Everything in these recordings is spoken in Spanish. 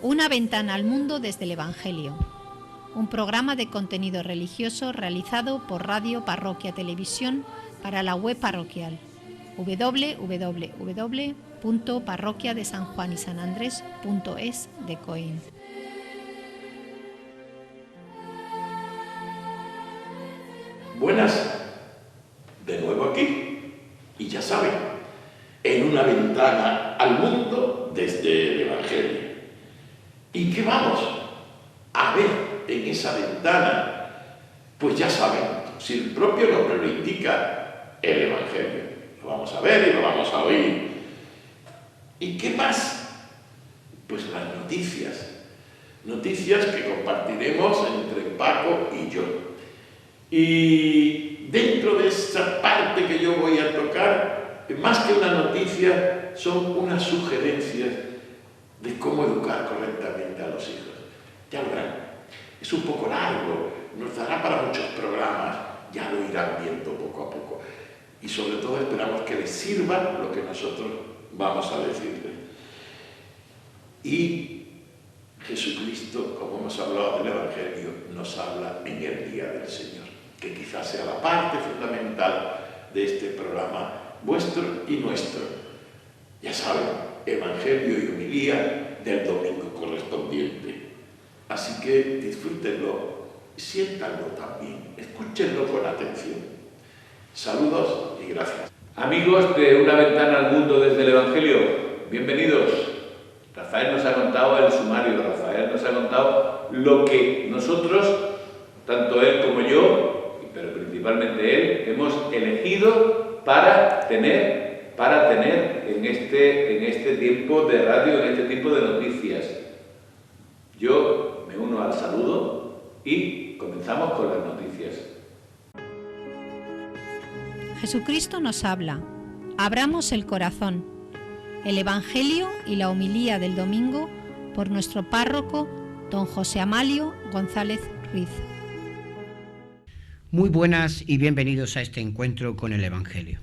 Una ventana al mundo desde el Evangelio. Un programa de contenido religioso realizado por Radio Parroquia Televisión para la web parroquial www.parroquiadesanjuanisanandres.es de Coín. Buenas, de nuevo aquí, y ya saben, en una ventana al mundo desde el Evangelio. ¿Y qué vamos a ver en esa ventana? Pues ya saben, si el propio nombre lo indica, el Evangelio. Lo vamos a ver y lo vamos a oír. ¿Y qué más? Pues las noticias que compartiremos entre Paco y yo. Y dentro de esa parte que yo voy a tocar, más que una noticia, son unas sugerencias de cómo educar correctamente a los hijos. Ya lo verán, es un poco largo, nos dará para muchos programas, ya lo irán viendo poco a poco. Y sobre todo esperamos que les sirva lo que nosotros vamos a decirles. Y Jesucristo, como hemos hablado del Evangelio, nos habla en el Día del Señor, que quizás sea la parte fundamental de este programa, vuestro y nuestro. Ya saben, Evangelio y homilía del domingo correspondiente. Así que disfrútenlo, siéntanlo también, escúchenlo con atención. Saludos y gracias. Amigos de Una ventana al mundo desde el Evangelio, bienvenidos. Rafael nos ha contado el sumario, Rafael nos ha contado lo que nosotros, tanto él como yo, pero principalmente él, hemos elegido para tener en este tiempo de radio, en este tiempo de noticias. Yo me uno al saludo y comenzamos con las noticias. Jesucristo nos habla. Abramos el corazón. El Evangelio y la homilía del domingo por nuestro párroco, don José Amalio González Ruiz. Muy buenas y bienvenidos a este encuentro con el Evangelio.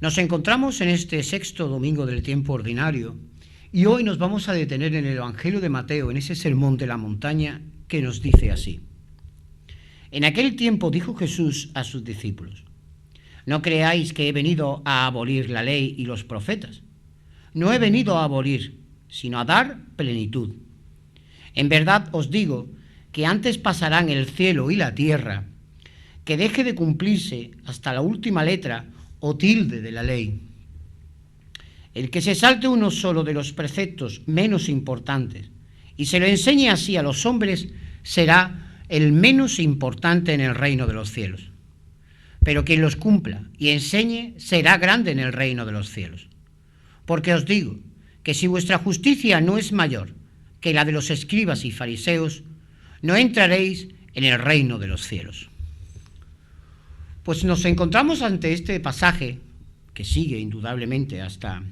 Nos encontramos en este sexto domingo del tiempo ordinario y hoy nos vamos a detener en el Evangelio de Mateo, en ese sermón de la montaña que nos dice así. En aquel tiempo dijo Jesús a sus discípulos: no creáis que he venido a abolir la ley y los profetas. No he venido a abolir, sino a dar plenitud. En verdad os digo que antes pasarán el cielo y la tierra, que deje de cumplirse hasta la última letra o tilde de la ley. El que se salte uno solo de los preceptos menos importantes y se lo enseñe así a los hombres será el menos importante en el reino de los cielos. Pero quien los cumpla y enseñe será grande en el reino de los cielos. Porque os digo que si vuestra justicia no es mayor que la de los escribas y fariseos, no entraréis en el reino de los cielos. Pues nos encontramos ante este pasaje, que sigue indudablemente hasta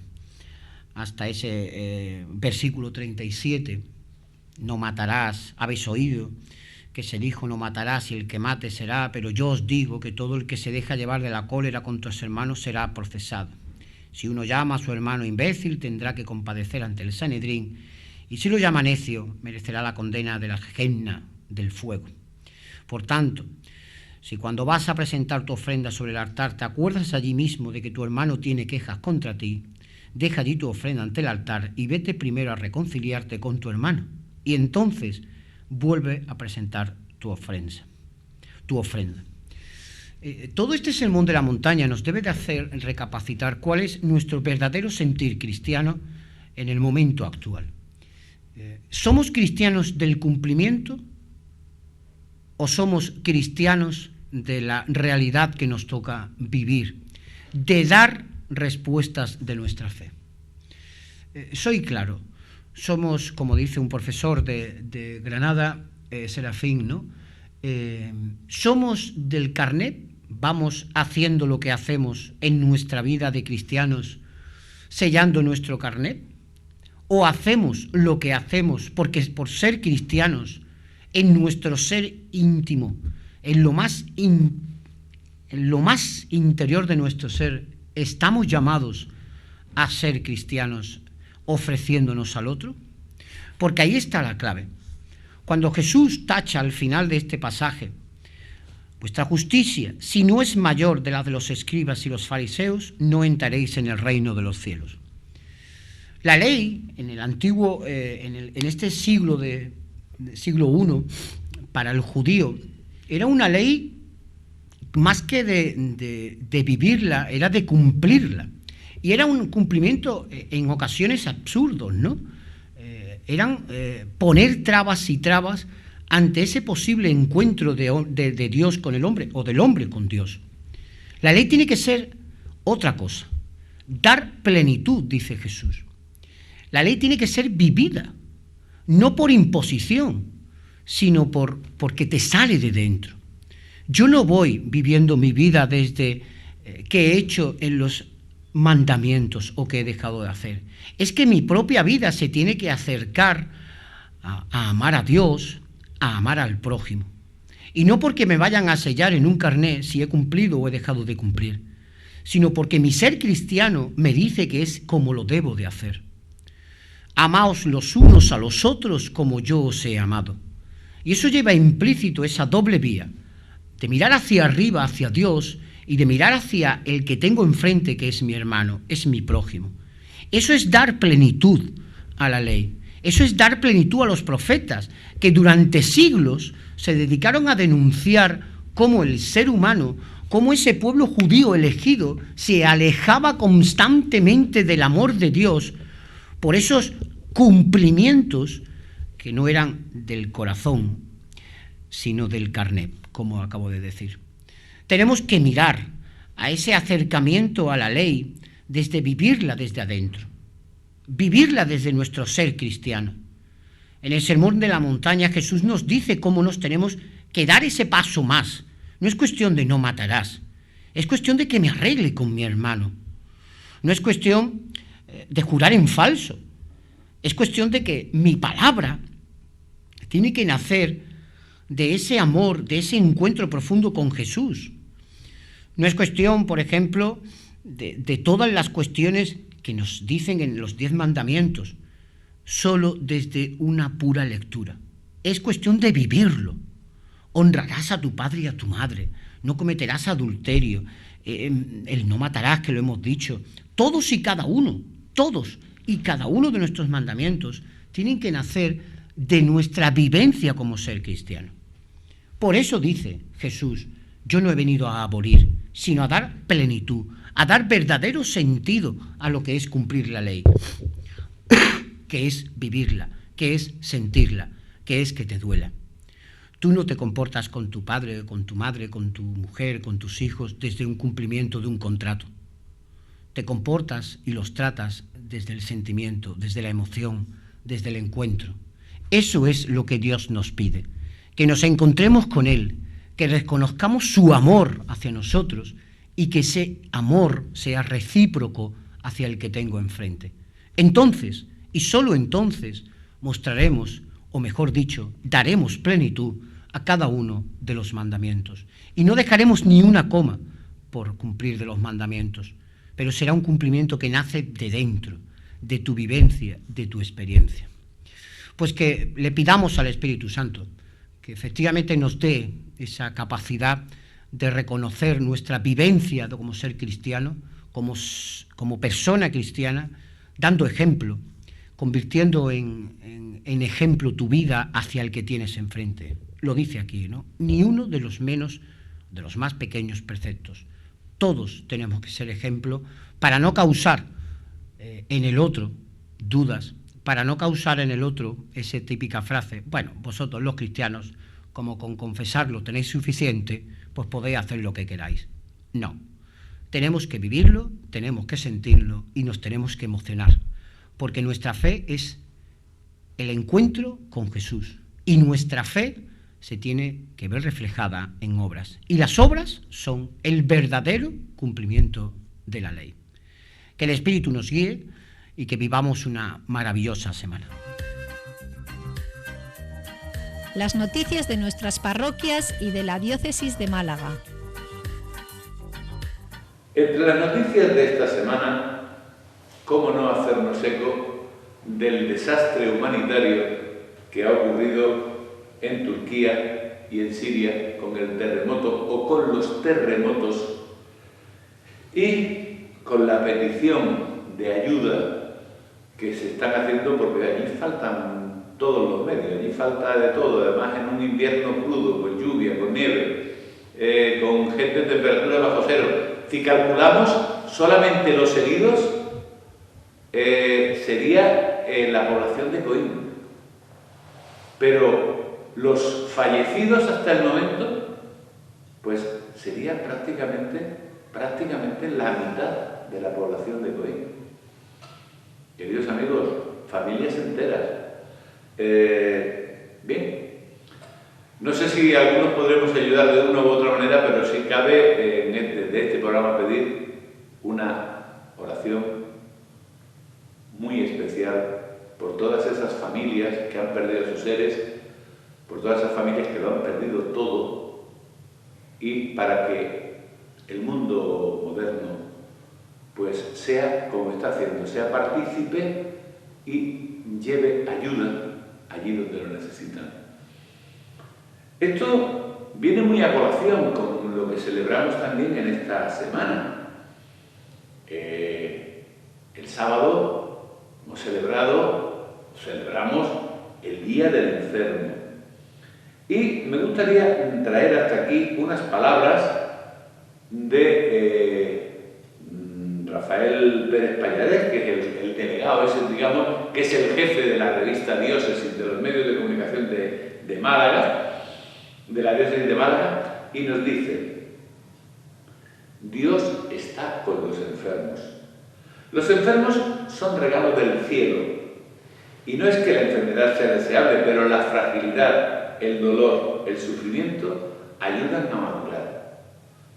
ese versículo 37, no matarás, habéis oído que se dijo no matarás y el que mate será, pero yo os digo que todo el que se deja llevar de la cólera contra su hermano será procesado. Si uno llama a su hermano imbécil, tendrá que compadecer ante el Sanedrín, y si lo llama necio, merecerá la condena de la gehenna del fuego. Por tanto, si cuando vas a presentar tu ofrenda sobre el altar te acuerdas allí mismo de que tu hermano tiene quejas contra ti, deja allí tu ofrenda ante el altar y vete primero a reconciliarte con tu hermano, y entonces vuelve a presentar tu ofrenda. Todo este sermón de la montaña nos debe de hacer recapacitar cuál es nuestro verdadero sentir cristiano en el momento actual. ¿Somos cristianos del cumplimiento o somos cristianos de la realidad que nos toca vivir, de dar respuestas de nuestra fe? Soy claro, somos, como dice un profesor de Granada, Serafín, ¿no? Somos del carnet, vamos haciendo lo que hacemos en nuestra vida de cristianos, sellando nuestro carnet, o hacemos lo que hacemos porque por ser cristianos, en nuestro ser íntimo, en lo más interior de nuestro ser, estamos llamados a ser cristianos ofreciéndonos al otro. porque ahí está la clave. Cuando Jesús tacha al final de este pasaje, vuestra justicia, si no es mayor de la de los escribas y los fariseos, no entraréis en el reino de los cielos. La ley, en el antiguo, en este siglo siglo I, para el judío, era una ley más que de vivirla, era de cumplirla. Y era un cumplimiento en ocasiones absurdos, ¿no? Eran poner trabas y trabas ante ese posible encuentro de Dios con el hombre o del hombre con Dios. La ley tiene que ser otra cosa, dar plenitud, dice Jesús. La ley tiene que ser vivida, no por imposición, sino porque te sale de dentro. Yo no voy viviendo mi vida desde qué he hecho en los mandamientos o qué he dejado de hacer. Es que mi propia vida se tiene que acercar a amar a Dios, a amar al prójimo. Y no porque me vayan a sellar en un carné si he cumplido o he dejado de cumplir, sino porque mi ser cristiano me dice que es como lo debo de hacer. Amaos los unos a los otros como yo os he amado. Y eso lleva implícito esa doble vía, de mirar hacia arriba, hacia Dios, y de mirar hacia el que tengo enfrente, que es mi hermano, es mi prójimo. Eso es dar plenitud a la ley. Eso es dar plenitud a los profetas, que durante siglos se dedicaron a denunciar cómo el ser humano, cómo ese pueblo judío elegido se alejaba constantemente del amor de Dios por esos cumplimientos que no eran del corazón, sino del carné, como acabo de decir. Tenemos que mirar a ese acercamiento a la ley desde vivirla desde adentro, vivirla desde nuestro ser cristiano. En el Sermón de la Montaña Jesús nos dice cómo nos tenemos que dar ese paso más. No es cuestión de no matarás, es cuestión de que me arregle con mi hermano. No es cuestión de jurar en falso, es cuestión de que mi palabra tiene que nacer de ese amor, de ese encuentro profundo con Jesús. No es cuestión, por ejemplo, de todas las cuestiones que nos dicen en los 10 mandamientos, solo desde una pura lectura. Es cuestión de vivirlo. Honrarás a tu padre y a tu madre, no cometerás adulterio, el no matarás, que lo hemos dicho. Todos y cada uno de nuestros mandamientos tienen que nacer de nuestra vivencia como ser cristiano. Por eso dice Jesús, yo no he venido a abolir, sino a dar plenitud, a dar verdadero sentido a lo que es cumplir la ley, que es vivirla, que es sentirla, que es que te duela. Tú no te comportas con tu padre, con tu madre, con tu mujer, con tus hijos desde un cumplimiento de un contrato. Te comportas y los tratas desde el sentimiento, desde la emoción, desde el encuentro. Eso es lo que Dios nos pide, que nos encontremos con Él, que reconozcamos su amor hacia nosotros y que ese amor sea recíproco hacia el que tengo enfrente. Entonces, y solo entonces, mostraremos, o mejor dicho, daremos plenitud a cada uno de los mandamientos. Y no dejaremos ni una coma por cumplir de los mandamientos, pero será un cumplimiento que nace de dentro, de tu vivencia, de tu experiencia. Pues que le pidamos al Espíritu Santo que efectivamente nos dé esa capacidad de reconocer nuestra vivencia como ser cristiano, como persona cristiana, dando ejemplo, convirtiendo en ejemplo tu vida hacia el que tienes enfrente. Lo dice aquí, ¿no? Ni uno de los menos, de los más pequeños preceptos. Todos tenemos que ser ejemplo para no causar en el otro dudas, para no causar en el otro esa típica frase, bueno, vosotros los cristianos, como con confesarlo tenéis suficiente, pues podéis hacer lo que queráis. No, tenemos que vivirlo, tenemos que sentirlo y nos tenemos que emocionar, porque nuestra fe es el encuentro con Jesús y nuestra fe se tiene que ver reflejada en obras. Y las obras son el verdadero cumplimiento de la ley. Que el Espíritu nos guíe y que vivamos una maravillosa semana. Las noticias de nuestras parroquias y de la diócesis de Málaga. Entre las noticias de esta semana, cómo no hacernos eco del desastre humanitario que ha ocurrido en Turquía y en Siria con el terremoto o con los terremotos, y con la petición de ayuda que se están haciendo, porque allí faltan todos los medios, allí falta de todo, además en un invierno crudo, con lluvia, con nieve, con gente en temperatura bajo cero. Si calculamos solamente los heridos, sería la población de Coín. Pero los fallecidos hasta el momento, pues sería prácticamente la mitad de la población de Coín. Queridos amigos, familias enteras. Bien, no sé si algunos podremos ayudar de una u otra manera, pero sí cabe desde este programa pedir una oración muy especial por todas esas familias que han perdido a sus seres, por todas esas familias que lo han perdido todo, y para que el mundo moderno pues sea, como está haciendo, sea partícipe y lleve ayuda allí donde lo necesitan. Esto viene muy a colación con lo que celebramos también en esta semana. El sábado celebramos el Día del Enfermo. Y me gustaría traer hasta aquí unas palabras de Rafael Pérez Pallares, que es el delegado ese, digamos, que es el jefe de la revista Diócesis, de los medios de comunicación de Málaga, de la Diócesis de Málaga, y nos dice: Dios está con los enfermos. Los enfermos son regalos del cielo, y no es que la enfermedad sea deseable, pero la fragilidad, el dolor, el sufrimiento ayudan a madurar.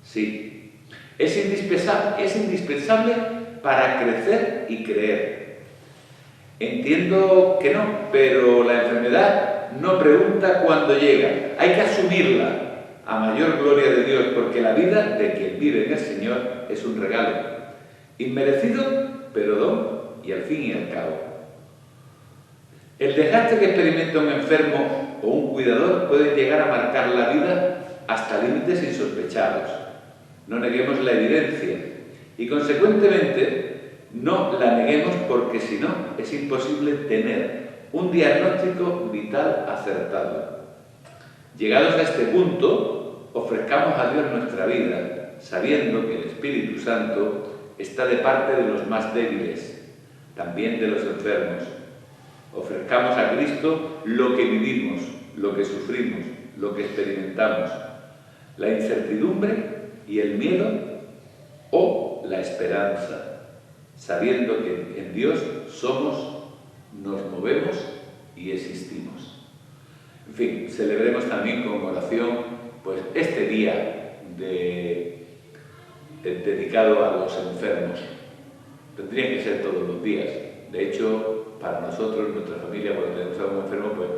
Sí, es indispensable para crecer y creer. Entiendo que no, pero la enfermedad no pregunta cuándo llega. Hay que asumirla a mayor gloria de Dios, porque la vida de quien vive en el Señor es un regalo, inmerecido, pero don, y al fin y al cabo. El desgaste que experimenta un enfermo o un cuidador puede llegar a marcar la vida hasta límites insospechados. No neguemos la evidencia y, consecuentemente, no la neguemos, porque si no es imposible tener un diagnóstico vital acertado. Llegados a este punto, ofrezcamos a Dios nuestra vida, sabiendo que el Espíritu Santo está de parte de los más débiles, también de los enfermos. Ofrezcamos a Cristo lo que vivimos, lo que sufrimos, lo que experimentamos, la incertidumbre y el miedo o la esperanza, sabiendo que en Dios somos, nos movemos y existimos. En fin, celebremos también con oración pues este día dedicado a los enfermos. Tendría que ser todos los días. De hecho, para nosotros, nuestra familia, cuando tenemos a un enfermo, pues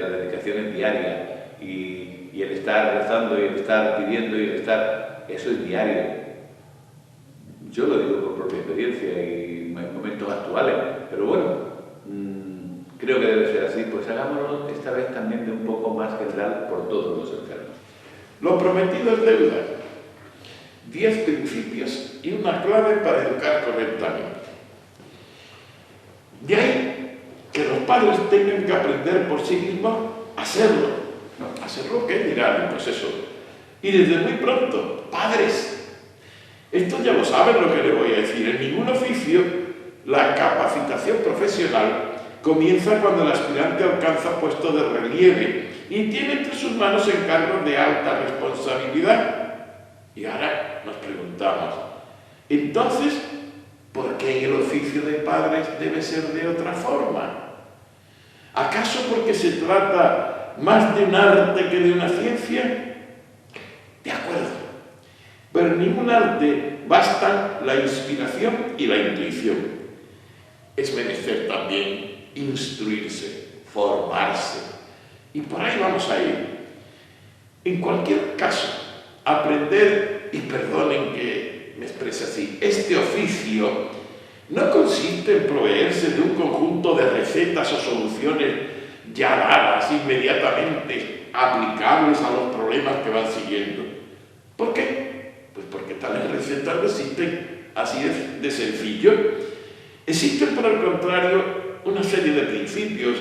la dedicación es diaria, y el estar rezando y el estar pidiendo y el estar, eso es diario. Yo lo digo por propia experiencia y en momentos actuales, pero bueno, creo que debe ser así. Pues hagámoslo esta vez también de un poco más general por todos los enfermos. Lo prometido es deuda. 10 principios y una clave para educar correctamente. De ahí que los padres tengan que aprender por sí mismos a hacerlo. ¿No? ¿Hacerlo qué dirán? Pues eso. Y desde muy pronto, padres, esto ya lo saben lo que les voy a decir. En ningún oficio la capacitación profesional comienza cuando el aspirante alcanza puesto de relieve y tiene entre sus manos encargos de alta responsabilidad. Y ahora nos preguntamos, entonces, ¿por qué el oficio de padres debe ser de otra forma? ¿Acaso porque se trata más de un arte que de una ciencia? De acuerdo, pero en ningún arte bastan la inspiración y la intuición. Es menester también instruirse, formarse, y por ahí vamos a ir. En cualquier caso, aprender, y perdonen que me exprese así, este oficio no consiste en proveerse de un conjunto de de recetas o soluciones ya dadas, inmediatamente aplicables a los problemas que van siguiendo. ¿Por qué? Pues porque tales recetas no existen así de sencillo. Existen, por el contrario, una serie de principios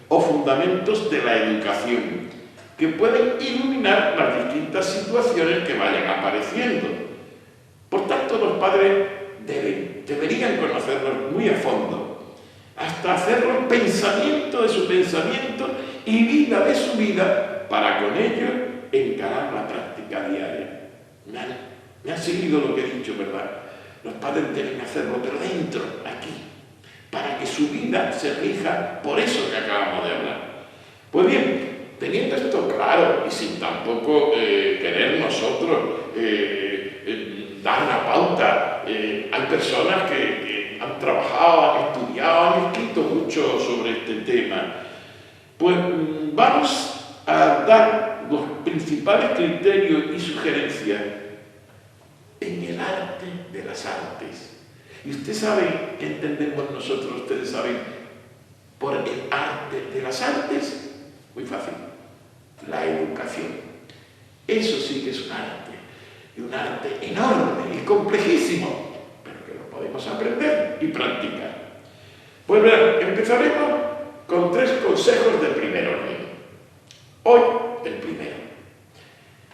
o fundamentos de la educación que pueden iluminar las distintas situaciones que vayan apareciendo. Por tanto, los padres deberían conocerlos muy a fondo, hasta hacerlos pensamiento de su pensamiento y vida de su vida, para con ello encarar la práctica diaria. Me han seguido lo que he dicho, ¿verdad? Los padres deben hacerlo, pero dentro, aquí, para que su vida se rija por eso que acabamos de hablar. Pues bien, teniendo esto claro y sin tampoco querer nosotros dar una pauta, hay personas que han trabajado, han estudiado, han escrito mucho sobre este tema, pues vamos a dar los principales criterios y sugerencias en el arte de las artes. Y usted sabe qué entendemos nosotros, ustedes saben, por el arte de las artes. Muy fácil, la educación. Eso sí que es un arte, y un arte enorme y complejísimo, pero que lo podemos aprender y practicar. Pues verán, empezaremos con 3 consejos de primer orden. Hoy, el primero.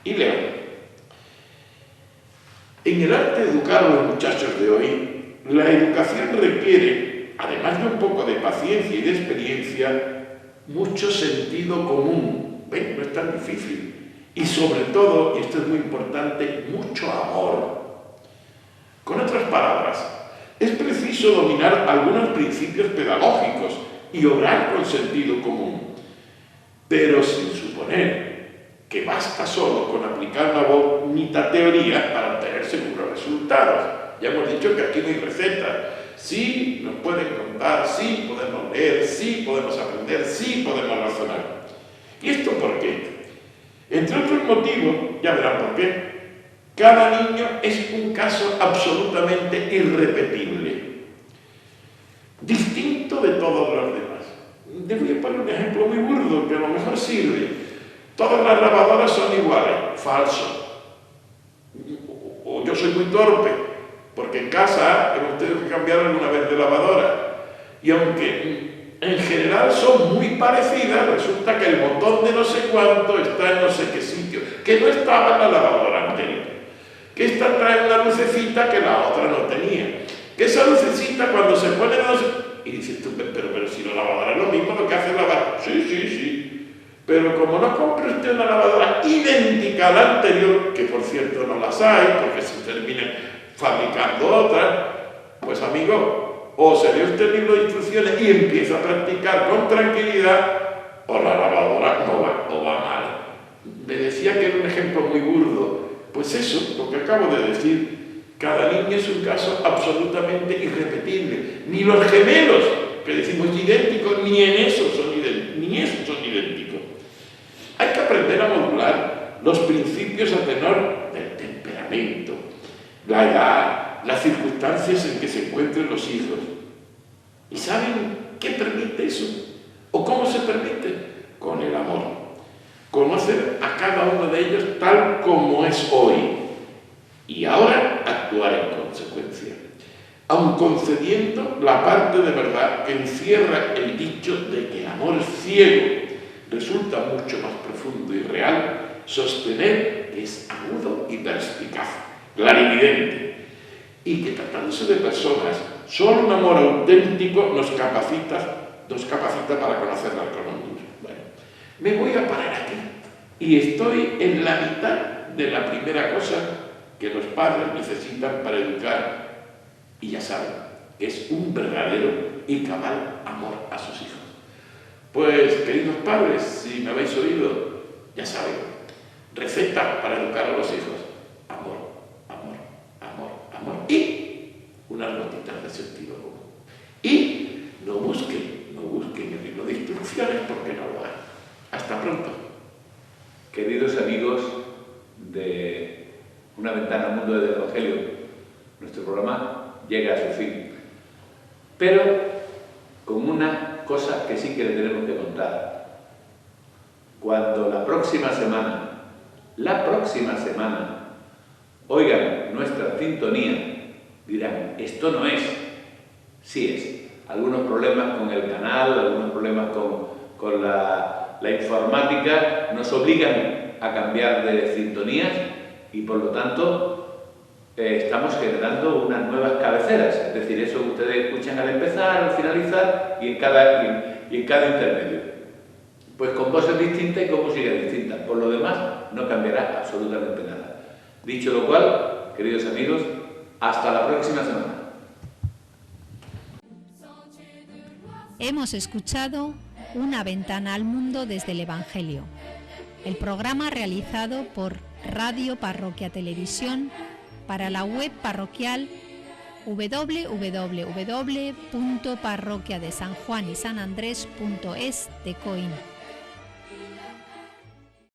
Y leo. En el arte de educar a los muchachos de hoy, la educación requiere, además de un poco de paciencia y de experiencia, mucho sentido común. ¿Ven? No es tan difícil. Y sobre todo, y esto es muy importante, mucho amor. Con otras palabras, es preciso dominar algunos principios pedagógicos y obrar con sentido común, pero sin suponer que basta solo con aplicar una bonita teoría para obtener seguros resultados. Ya hemos dicho que aquí no hay recetas. Sí nos pueden contar, sí podemos leer, sí podemos aprender, sí podemos razonar. ¿Y esto por qué? Entre otros motivos, ya verán por qué, cada niño es un caso absolutamente irrepetible, distinto de todos los demás. Les voy a poner un ejemplo muy burdo, que a lo mejor sirve. Todas las lavadoras son iguales. Falso. O yo soy muy torpe, porque en casa hemos tenido que cambiar alguna vez de lavadora. Y aunque en general son muy parecidas, resulta que el botón de no sé cuánto está en no sé qué sitio, que no estaba en la lavadora anterior. Que esta trae una lucecita que la otra no tenía. Que esa lucecita cuando se pone no sé... Y dices tú, pero si la lavadora es lo mismo, lo que hace es lavar. Sí. Pero como no compre usted una lavadora idéntica a la anterior, que por cierto no las hay, porque se terminan fabricando otras, pues amigo, o se lee usted el libro de instrucciones y empieza a practicar con tranquilidad, o la lavadora no va, o va mal. Me decía que era un ejemplo muy burdo. Pues eso, lo que acabo de decir, cada niño es un caso absolutamente irrepetible. Ni los gemelos, que decimos idénticos, ni en eso son idénticos. Hay que aprender a modular los principios a tenor del temperamento, la edad, las circunstancias en que se encuentren los hijos. ¿Y saben qué permite eso? ¿O cómo se permite? Con el amor. Conocer a cada uno de ellos tal como es hoy y ahora actuar en consecuencia, aun concediendo la parte de verdad que encierra el dicho de que el amor ciego resulta mucho más profundo y real, sostener que es agudo y perspicaz, clarividente, y que tratándose de personas, solo un amor auténtico nos capacita para conocerlas con hondura. Bueno, me voy a parar aquí y estoy en la mitad de la primera cosa que los padres necesitan para educar, y ya saben que es un verdadero y cabal amor a sus hijos. Pues, queridos padres, si me habéis oído, ya saben, receta para educar a los hijos: amor, amor, amor, amor, y unas notitas de sentido común. Y no busquen el libro de instrucciones porque no lo hay. Hasta pronto. Queridos amigos de Una ventana al mundo del Evangelio, nuestro programa llega a su fin, pero con una una cosa que sí que le tenemos que contar. Cuando la próxima semana, oigan nuestra sintonía, dirán, esto no es. Sí es. Algunos problemas con el canal, algunos problemas con la informática nos obligan a cambiar de sintonías y por lo tanto estamos generando unas nuevas cabeceras, es decir, eso que ustedes escuchan al empezar, al finalizar y en cada intermedio. Pues con voces distintas y con música distinta. Por lo demás, no cambiará absolutamente nada. Dicho lo cual, queridos amigos, hasta la próxima semana. Hemos escuchado Una ventana al mundo desde el Evangelio, el programa realizado por Radio Parroquia Televisión para la web parroquial www.parroquiadesanjuanysanandres.es de Coín.